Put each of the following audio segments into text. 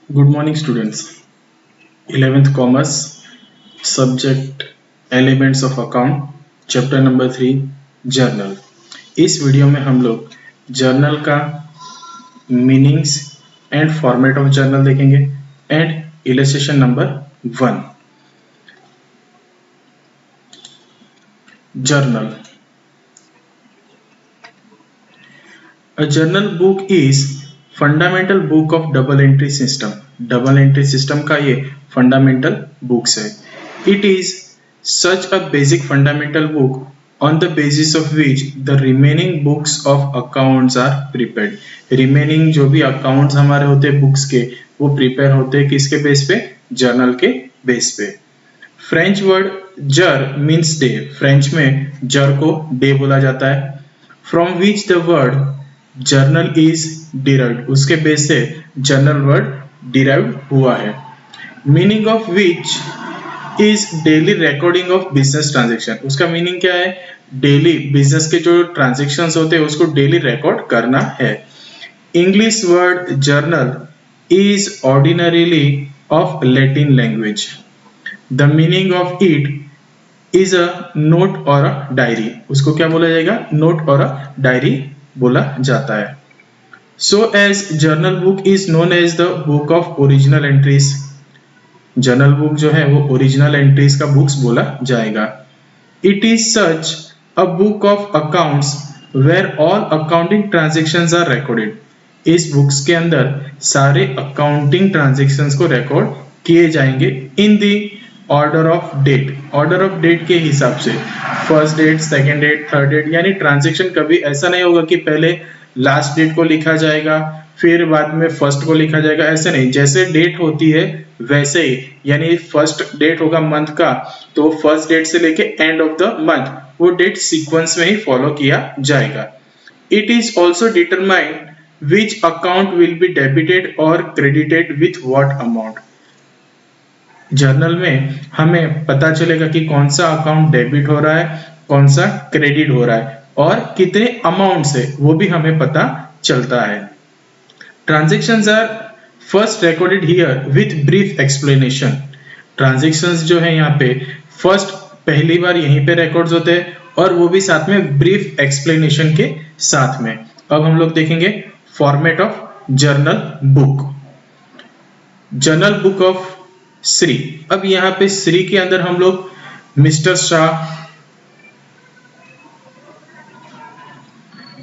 Good morning students. 11th Commerce Subject Elements of Account Chapter number 3 Journal. इस video में हम लोग journal का meanings and format of journal देखेंगे and illustration number 1. Journal. A journal book is fundamental book of double entry system. Double entry system का ये fundamental books है. It is such a basic fundamental book on the basis of which the remaining books of accounts are prepared. Remaining जो भी accounts हमारे होते हैं books के, वो प्रिपेयर होते हैं किसके बेस पे? जर्नल के बेस पे. फ्रेंच वर्ड जर मीन्स डे. फ्रेंच में जर को डे बोला जाता है. From which the word journal is derived. उसके बेस से जर्नल वर्ड डिराइव्ड हुआ है. Meaning of which is daily recording of business transaction. उसका मीनिंग क्या है? डेली बिजनेस के जो ट्रांजेक्शंस होते हैं उसको डेली रिकॉर्ड करना है. English word journal is ordinarily of Latin language. The meaning of it is a note और अ डायरी. उसको क्या बोला जाएगा? नोट और अ डायरी बोला जाता है. So as journal book is known as the book of original entries. Journal book जो है वो ओरिजिनल एंट्रीज का बुक्स बोला जाएगा. It is such a book of accounts where all accounting transactions are recorded. इस बुक्स के अंदर सारे अकाउंटिंग ट्रांजेक्शंस को रिकॉर्ड किए जाएंगे in the order of date. Order of date के हिसाब से first date, second date, third date. यानी ट्रांजेक्शन कभी ऐसा नहीं होगा कि पहले लास्ट डेट को लिखा जाएगा फिर बाद में फर्स्ट को लिखा जाएगा. ऐसे नहीं, जैसे डेट होती है वैसे ही. यानी फर्स्ट डेट होगा मंथ का तो फर्स्ट डेट से लेके एंड ऑफ द मंथ वो डेट सीक्वेंस में ही फॉलो किया जाएगा. It is also determined which account will be debited और credited with what amount. Journal में हमें पता चलेगा कि कौन सा अकाउंट डेबिट हो रहा है, कौन सा क्रेडिट हो रहा है और कितने अमाउंट से, वो भी हमें पता चलता है. Transactions are first recorded here with brief explanation. Transactions जो है यहाँ पे फर्स्ट पहली बार यहीं पे रिकॉर्ड्स होते हैं और वो भी साथ में ब्रीफ एक्सप्लेनेशन के साथ में. अब हम लोग देखेंगे format of journal book. Journal book of Shri. अब यहाँ पे श्री के अंदर हम लोग मिस्टर शाह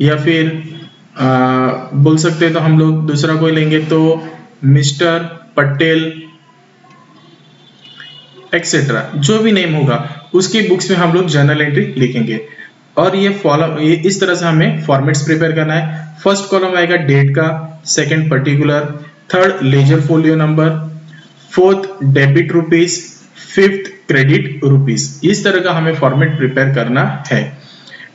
या फिर बोल सकते हैं तो हम लोग दूसरा कोई लेंगे तो मिस्टर पटेल एक्सेट्रा. जो भी नेम होगा उसकी बुक्स में हम लोग जर्नल एंट्री लिखेंगे. और ये इस तरह से हमें फॉर्मेट्स प्रिपेयर करना है. फर्स्ट कॉलम आएगा डेट का, second particular, third ledger folio number, fourth debit rupees, fifth credit rupees. इस तरह का हमें फॉर्मेट प्रिपेयर करना है.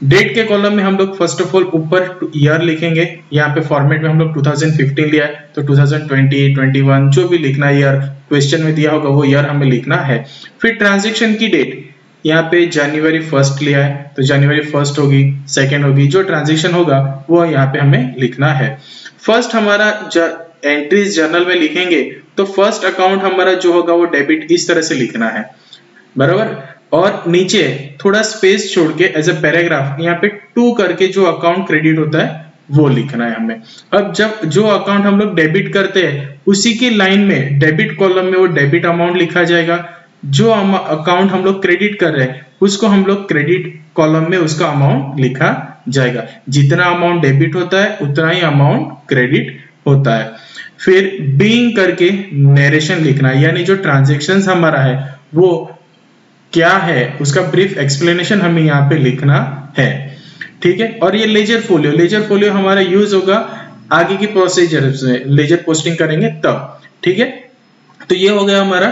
डेट के कॉलम में हम लोग फर्स्ट ऑफ ऑल ऊपर ईयर लिखेंगे. यहाँ पे फॉर्मेट में हम लोग 2015 लिया है तो 2020, 21 जो भी लिखना है ईयर क्वेश्चन में दिया होगा वो ईयर हमें लिखना है. फिर ट्रांजेक्शन की डेट यहाँ पे जनवरी 1 लिया है तो जनवरी 1 होगी, सेकेंड होगी. जो ट्रांजेक्शन होगा वो यहाँ पे हमें लिखना है. फर्स्ट हमारा एंट्रीज जर्नल में लिखेंगे तो फर्स्ट अकाउंट हमारा जो होगा वो डेबिट इस तरह से लिखना है, बराबर. और नीचे थोड़ा स्पेस छोड़ के एज अ पैराग्राफ यहाँ पे 2 करके जो अकाउंट क्रेडिट होता है वो लिखना है हमें. अब जब जो अकाउंट हम लोग डेबिट करते हैं उसी की लाइन में डेबिट कॉलम में वो डेबिट अमाउंट लिखा जाएगा. जो अकाउंट हम लोग क्रेडिट कर रहे हैं उसको हम लोग क्रेडिट कॉलम में उसका अमाउंट लिखा जाएगा. जितना अमाउंट डेबिट होता है उतना ही अमाउंट क्रेडिट होता है. फिर बीइंग करके नरेशन लिखना है, यानी जो ट्रांजेक्शंस हमारा है वो क्या है उसका ब्रीफ एक्सप्लेनेशन हमें यहाँ पे लिखना है. ठीक है. और ये लेजर फोलियो हमारा यूज होगा आगे की प्रोसीजर में, लेजर पोस्टिंग करेंगे तब. ठीक है. तो ये हो गया हमारा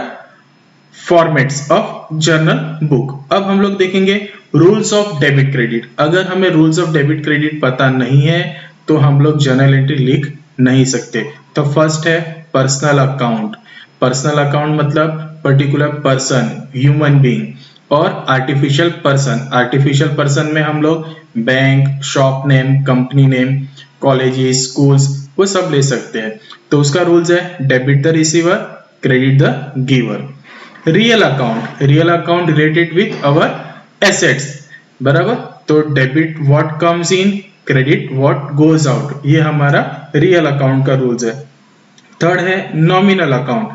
फॉर्मेट्स ऑफ जर्नल बुक. अब हम लोग देखेंगे रूल्स ऑफ डेबिट क्रेडिट. अगर हमें रूल्स ऑफ डेबिट क्रेडिट पता नहीं है तो हम लोग जर्नल एंट्री लिख नहीं सकते. तो फर्स्ट है पर्सनल अकाउंट. पर्सनल अकाउंट मतलब पर्टिकुलर पर्सन, ह्यूमन बीइंग. और आर्टिफिशियल पर्सन. आर्टिफिशियल पर्सन में हम लोग bank, shop name, company name, colleges, schools, वो सब ले सकते हैं। तो उसका रूल्स है debit the receiver, credit the giver. Real account related with our assets, बराबर। तो debit what comes in, credit what goes out, ये हमारा रियल अकाउंट का रूल्स है। थर्ड है nominal account,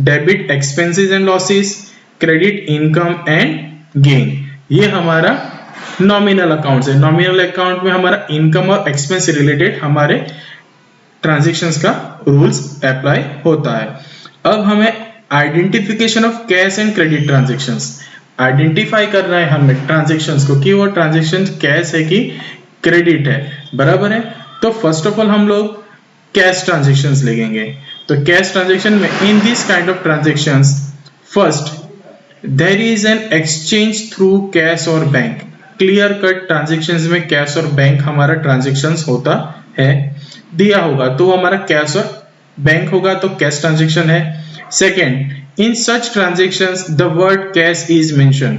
debit expenses and losses, credit income and gain, ये हमारा nominal account है। नॉमिनल अकाउंट में हमारा इनकम और एक्सपेंस से रिलेटेड हमारे ट्रांजैक्शंस का रूल्स अप्लाई होता है। अब हमें identification of cash and credit transactions, identify करना है हमें ट्रांजैक्शंस को कि वो ट्रांजैक्शन कैश है कि क्रेडिट है, बराबर है। तो फर्स्ट ऑफ ऑल हम लोग कैश ट्रांजैक्शंस लेंगे। तो कैश ट्रांजैक्शन में in this kind of transactions, first there is an exchange through cash और बैंक। क्लियर कट ट्रांजैक्शंस में कैश और बैंक हमारा ट्रांजैक्शंस होता है, दिया होगा तो हमारा कैश और बैंक होगा, तो कैश ट्रांजैक्शन है। Second, in such transactions the word cash is mention,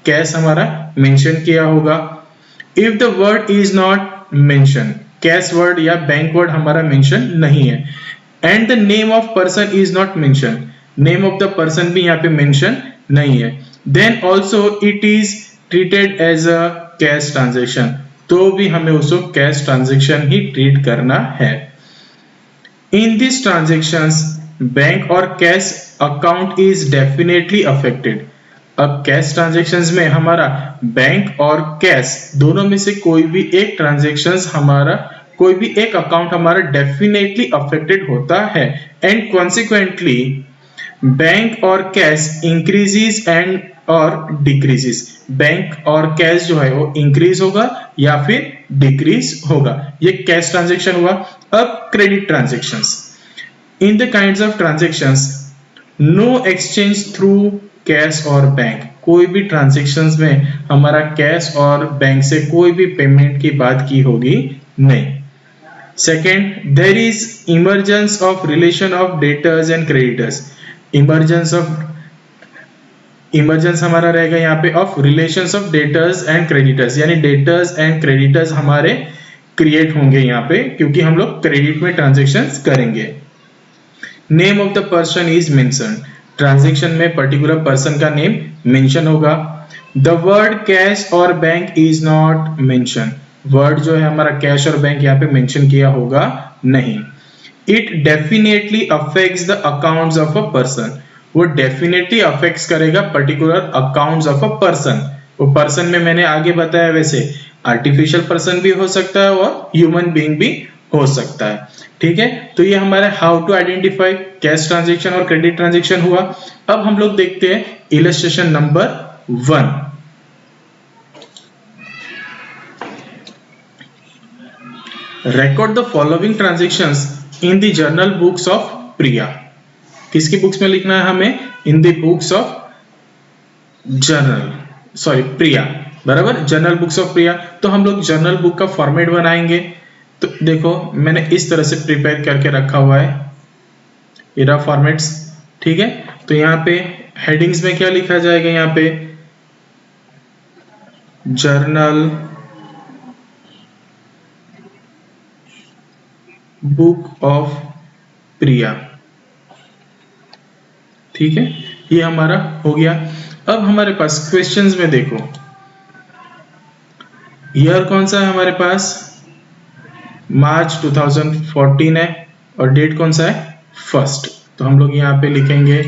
cash हमारा मेंशन किया होगा। If the word is not mention, cash word या बैंक वर्ड हमारा मेंशन नहीं है। And the name of person is not mention, name of the person भी यहाँ पे मेंशन नहीं है। Then also it is treated as a cash transaction, तो भी हमें उसको कैश ट्रांजैक्शन ही ट्रीट करना है। इन दिस ट्रांजैक्शंस बैंक और cash account is definitely affected. अब कैश ट्रांजैक्शंस में हमारा बैंक और कैश दोनों में से कोई भी एक ट्रांजैक्शंस हमारा, कोई भी एक अकाउंट हमारा डेफिनेटली अफेक्टेड होता है। एंड कॉन्सिक्वेंटली बैंक और कैश इंक्रीजेस एंड और डिक्रीजेस, बैंक और कैश जो है वो इंक्रीज होगा या फिर डिक्रीज होगा, ये कैश ट्रांजैक्शन हुआ। अब credit transactions, in the kinds of transactions no exchange through cash और बैंक, कोई भी ट्रांजैक्शंस में हमारा कैश और बैंक से कोई भी पेमेंट की बात की होगी नहीं। Second, there is emergence of relation of debtors and creditors, emergence हमारा रहेगा यहाँ पे of relations of debtors and creditors, यानी डेटर्स एंड क्रेडिटर्स हमारे क्रिएट होंगे यहाँ पे, क्योंकि हम लोग क्रेडिट में ट्रांजैक्शंस करेंगे। Name of the person is mention, transaction में पर्टिकुलर पर्सन का नेम मेंशन होगा। द वर्ड कैश और bank is not mention, word जो है हमारा कैश और बैंक यहाँ पे मेंशन किया होगा नहीं। It definitely affects the accounts of a person, वो डेफिनेटली अफेक्ट्स करेगा particular accounts of a person. वो पर्सन में मैंने आगे बताया वैसे आर्टिफिशियल पर्सन भी हो सकता है और ह्यूमन बीइंग भी हो सकता है, ठीक है। तो ये हमारा how to identify cash transaction और क्रेडिट ट्रांजैक्शन हुआ। अब हम लोग देखते हैं illustration number 1। Record the following transactions in the journal books of Priya, किसकी बुक्स में लिखना है हमें, in the books of Priya, बराबर, जर्नल बुक्स ऑफ प्रिया। तो हम लोग जर्नल बुक का फॉर्मेट बनाएंगे। तो देखो मैंने इस तरह से प्रिपेयर करके रखा हुआ है, ये रहा फॉर्मेट्स, ठीक है। तो यहाँ पे हेडिंग्स में क्या लिखा जाएगा, यहाँ पे जर्नल बुक ऑफ प्रिया, ठीक है, ये हमारा हो गया। अब हमारे पास क्वेश्चंस में देखो, ईयर कौन सा है हमारे पास, मार्च 2014 है, और डेट कौन सा है, 1st। तो हम लोग यहाँ पे लिखेंगे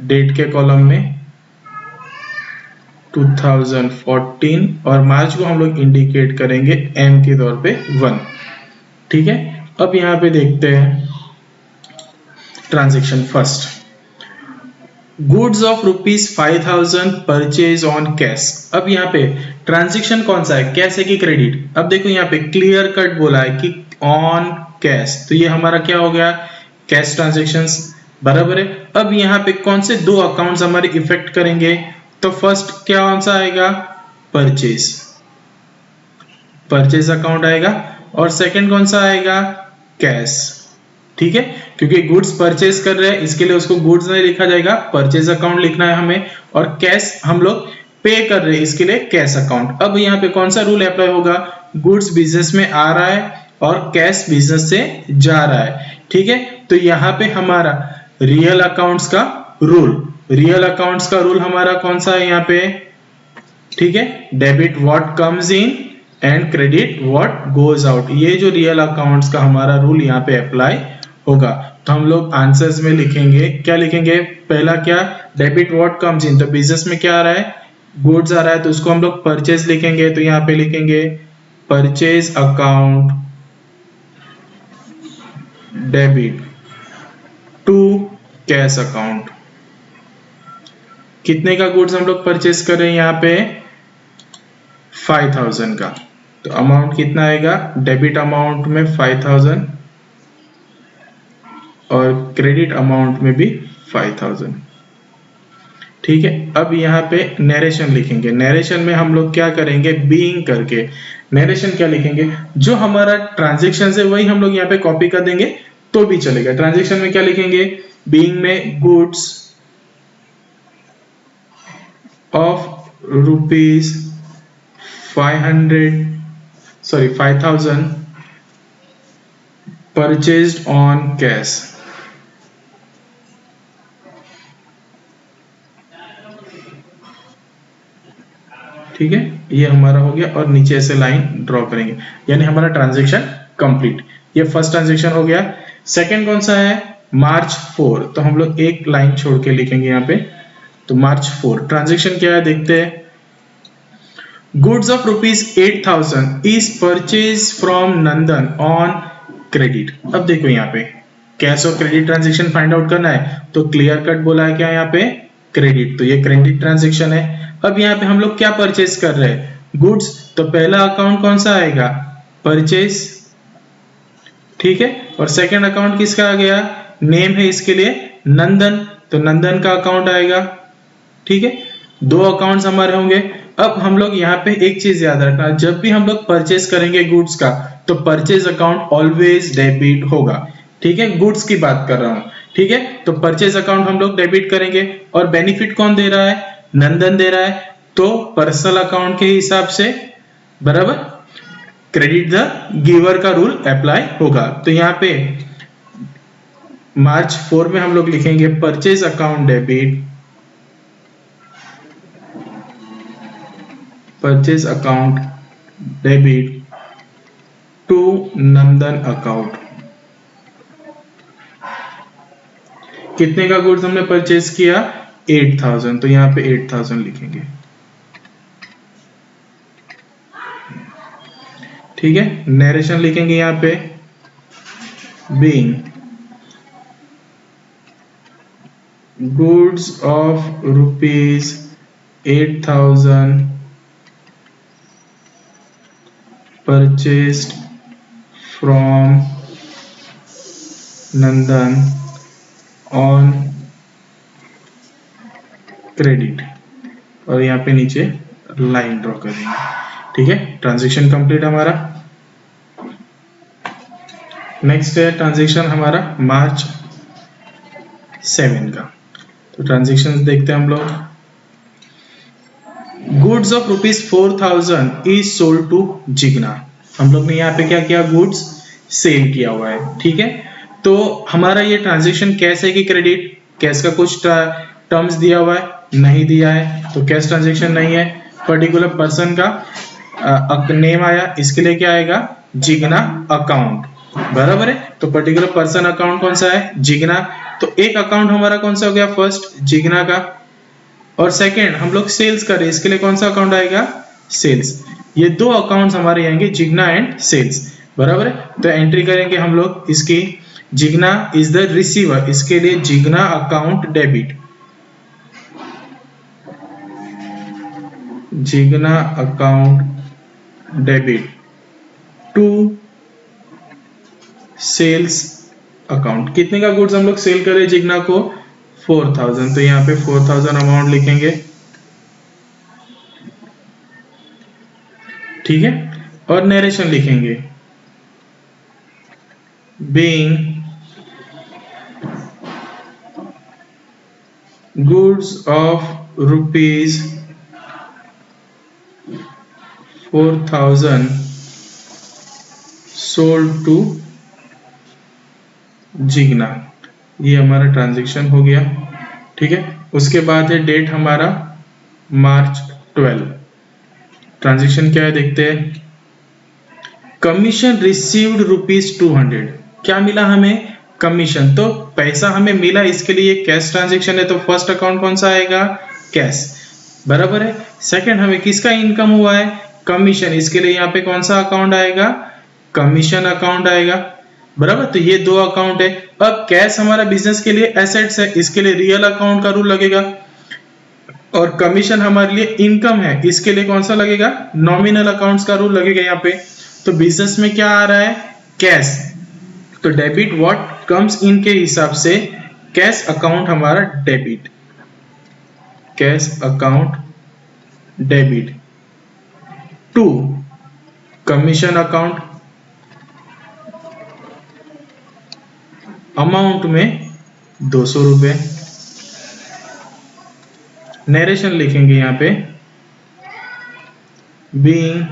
डेट के कॉलम में 2014 और मार्च को हम लोग इंडिकेट करेंगे एम के तौर पे 1, ठीक है। अब यहाँ पे देखते हैं transaction first, goods of ₹5000 purchase on cash. अब यहाँ पे ट्रांजैक्शन कौन सा है, कैश है कि क्रेडिट। अब देखो यहाँ पे क्लियर कट बोला है कि ऑन कैश, तो ये हमारा क्या हो गया, कैश ट्रांजैक्शंस, बराबर है। अब यहाँ पे कौन से दो अकाउंट्स हमारे इफेक्ट करेंगे, तो फर्स्ट क्या कौन सा आएगा, परचेज अकाउंट आएगा, और सेकंड कौन सा आएगा, कैश, ठीक है। क्योंकि गुड्स परचेज कर रहे हैं इसके लिए उसको गुड्स नहीं लिखा जाएगा, परचेज अकाउंट लिखना है हमें, और कैश हम लोग पे कर रहे हैं इसके लिए कैश अकाउंट। अब यहाँ पे कौन सा रूल अप्लाई होगा, गुड्स बिजनेस में आ रहा है और कैश बिजनेस से जा रहा है, ठीक है। तो यहाँ पे हमारा रियल अकाउंट्स का रूल हमारा कौन सा है यहाँ पे, ठीक है, debit what comes in and credit what goes out. ये जो रियल अकाउंट्स का हमारा रूल यहाँ पे अप्लाई होगा। तो हम लोग आंसर्स में लिखेंगे, क्या लिखेंगे, पहला क्या, डेबिट व्हाट कम्स इन, तो बिजनेस में क्या आ रहा है, गुड्स आ रहा है, तो उसको हम लोग परचेज लिखेंगे। तो यहाँ पे लिखेंगे purchase account debit to cash account. कितने का गुड्स हम लोग परचेज कर रहे हैं यहाँ पे, 5000 का। तो अमाउंट कितना आएगा, डेबिट अमाउंट में 5000 और क्रेडिट अमाउंट में भी 5000, ठीक है। अब यहाँ पे नरेशन लिखेंगे। नरेशन में हम लोग क्या करेंगे, बीइंग करके नरेशन क्या लिखेंगे, जो हमारा ट्रांजेक्शन है वही हम लोग यहाँ पे कॉपी कर देंगे तो भी चलेगा। ट्रांजेक्शन में क्या लिखेंगे, बीइंग में goods of ₹5000 purchased on cash, ठीक है। ये हमारा हो गया और नीचे से लाइन ड्रॉ करेंगे, यानी हमारा ट्रांजेक्शन कंप्लीट। ये फर्स्ट ट्रांजेक्शन हो गया। सेकंड कौन सा है, मार्च 4, तो हम लोग एक लाइन छोड़ के लिखेंगे यहाँ पे। तो मार्च 4 ट्रांजेक्शन क्या है देखते हैं। Goods of ₹8000 is purchase from Nandan on credit. अब देखो यहाँ पे कैश और क्रेडिट ट्रांजेक्शन फाइंड आउट करना है, तो क्लियर कट बोला है क्या यहाँ पे, क्रेडिट, तो ये क्रेडिट ट्रांजेक्शन है। अब यहाँ पे हम लोग क्या परचेज कर रहे हैं, गुड्स, तो पहला अकाउंट कौन सा आएगा, परचेज, ठीक है। और सेकंड अकाउंट किसका आ गया, नेम है इसके लिए नंदन, तो नंदन का अकाउंट आएगा, ठीक है। दो अकाउंट्स हमारे होंगे। अब हम लोग यहाँ पे एक चीज याद रखना, जब भी हम लोग परचेज करेंगे गुड्स का, तो परचेज अकाउंट ऑलवेज डेबिट होगा, ठीक है। गुड्स की बात कर रहा हूं, ठीक है। तो परचेज अकाउंट हम लोग डेबिट करेंगे और बेनिफिट कौन दे रहा है, नंदन दे रहा है, तो पर्सनल अकाउंट के हिसाब से बराबर क्रेडिट द गिवर का रूल अप्लाई होगा। तो यहाँ पे मार्च 4 में हम लोग लिखेंगे purchase account debit, purchase account debit to Nandan account. कितने का गुड्स हमने परचेज किया, 8000, तो यहाँ पे 8000 लिखेंगे, ठीक है। नरेशन लिखेंगे यहाँ पे, being goods of ₹8000 purchased from Nandan on credit, और यहाँ पे नीचे लाइन ड्रॉ कर देंगे, ठीक है। ट्रांजेक्शन कंप्लीट हमारा। नेक्स्ट है ट्रांजेक्शन हमारा मार्च 7 का। तो ट्रांजेक्शन देखते हैं हम लोग। Goods of ₹4000 is sold to Jigna. हम लोग ने यहाँ पे क्या किया, गुड्स सेल किया हुआ है, ठीक है। तो हमारा ये ट्रांजेक्शन कैश है कि क्रेडिट, कैश का कुछ टर्म्स दिया हुआ है, नहीं दिया है, तो कैश ट्रांजेक्शन नहीं है। पर्टिकुलर पर्सन का नेम आया, इसके लिए क्या आएगा, जिग्ना अकाउंट, बराबर है। तो पर्टिकुलर पर्सन अकाउंट कौन सा है, जिग्ना, तो एक अकाउंट हमारा कौन सा हो गया, फर्स्ट जिग्ना का, और सेकंड हम लोग सेल्स कर रहे हैं, इसके लिए कौन सा अकाउंट आएगा, सेल्स। ये दो अकाउंट्स हमारे आएंगे, जिग्ना एंड सेल्स, बराबर है। तो एंट्री करेंगे हम लोग इसकी, जिग्ना इज द रिसीवर, इसके लिए Jigna account debit, Jigna account debit to sales account. कितने का गुड्स हम लोग सेल कर रहे हैं जिग्ना को, 4000, तो यहाँ पे 4000 अमाउंट लिखेंगे, ठीक है। और नरेशन लिखेंगे, being goods of ₹4000 sold to Jigna. ये हमारा ट्रांजैक्शन हो गया। ठीक है, उसके बाद है डेट हमारा मार्च 12। ट्रांजैक्शन क्या है देखते हैं। Commission received ₹200। क्या मिला हमें? कमीशन। तो पैसा हमें मिला, इसके लिए कैश ट्रांजैक्शन है, तो फर्स्ट अकाउंट कौन सा आएगा? कैश, बराबर है। सेकंड हमें किसका इनकम हुआ है? कमीशन, इसके लिए यहाँ पे कौन सा अकाउंट आएगा? कमीशन अकाउंट आएगा, बराबर। तो ये दो अकाउंट है। अब कैश हमारा बिजनेस के लिए एसेट्स है, इसके लिए रियल अकाउंट का रूल लगेगा, और कमीशन हमारे लिए इनकम है, इसके लिए कौन सा लगेगा? नॉमिनल अकाउंट्स का रूल लगेगा यहाँ पे। तो बिजनेस में क्या आ रहा है? कैश। तो डेबिट व्हाट कम्स इन के हिसाब से कैश अकाउंट हमारा debit, cash account debit to commission account, amount में 200 रुपए। नरेशन लिखेंगे यहाँ पे, being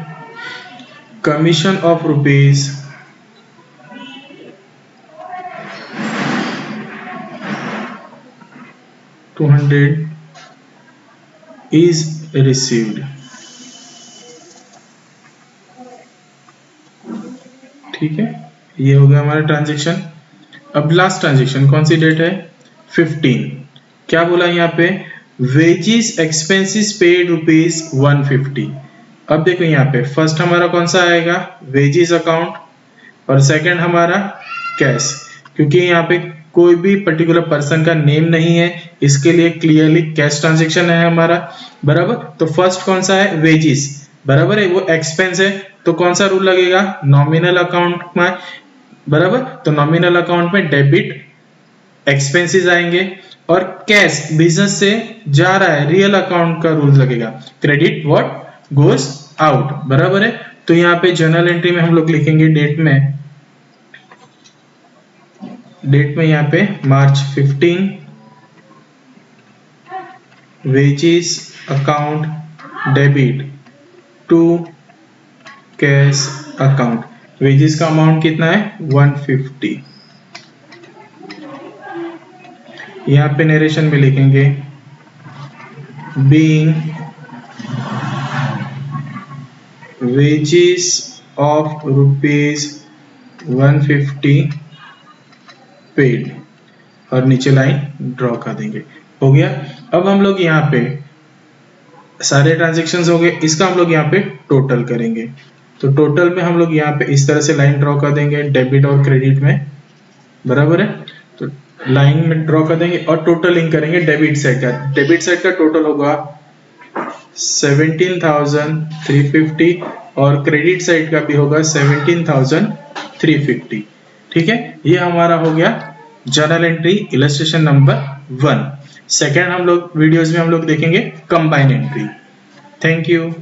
commission of rupees 200 is received. ठीक है, ये हो गया हमारा ट्रांजैक्शन। अब लास्ट ट्रांजैक्शन कौन सी डेट है? 15। क्या बोला यहाँ पे? Wages expenses paid ₹150। अब देखो यहाँ पे फर्स्ट हमारा कौन सा आएगा? वेजेस अकाउंट, और सेकंड हमारा कैश, क्योंकि यहाँ पे कोई भी पर्टिकुलर पर्सन का नेम नहीं है, इसके लिए क्लियरली कैश ट्रांजैक्शन है हमारा, बराबर। तो फर्स्ट कौन सा है? वेजेस, बराबर है, वो एक्सपेंस है, तो कौन सा रूल लगेगा? नॉमिनल अकाउंट में, बराबर। तो नॉमिनल अकाउंट में डेबिट एक्सपेंसेस आएंगे, और कैश बिजनेस से जा रहा है, रियल अकाउंट का रूल लगेगा, क्रेडिट व्हाट गोज आउट, बराबर है। तो यहाँ पे जर्नल एंट्री में हम लोग लिखेंगे डेट में, यहाँ पे March 15, wages account debit to cash account. Wages का अमाउंट कितना है? 150। यहाँ पे नरेशन में लिखेंगे, बीइंग वेजेस ऑफ ₹150 पेड, और नीचे लाइन ड्रॉ कर देंगे। हो गया। अब हम लोग यहाँ पे सारे ट्रांजैक्शंस हो गए, इसका हम लोग यहाँ पे टोटल करेंगे। तो टोटल में हम लोग यहाँ पे इस तरह से लाइन ड्रॉ कर देंगे, डेबिट और क्रेडिट में, बराबर है। तो लाइन में ड्रॉ कर देंगे और टोटलिंग करेंगे डेबिट साइड का। डेबिट साइड का टोटल होगा 17,350, और क्रेडिट साइड का भी होगा 17,350। ठीक है, ये हमारा हो गया journal entry illustration number 1। Second हम लोग वीडियोस में हम लोग देखेंगे कंबाइन एंट्री। Thank you.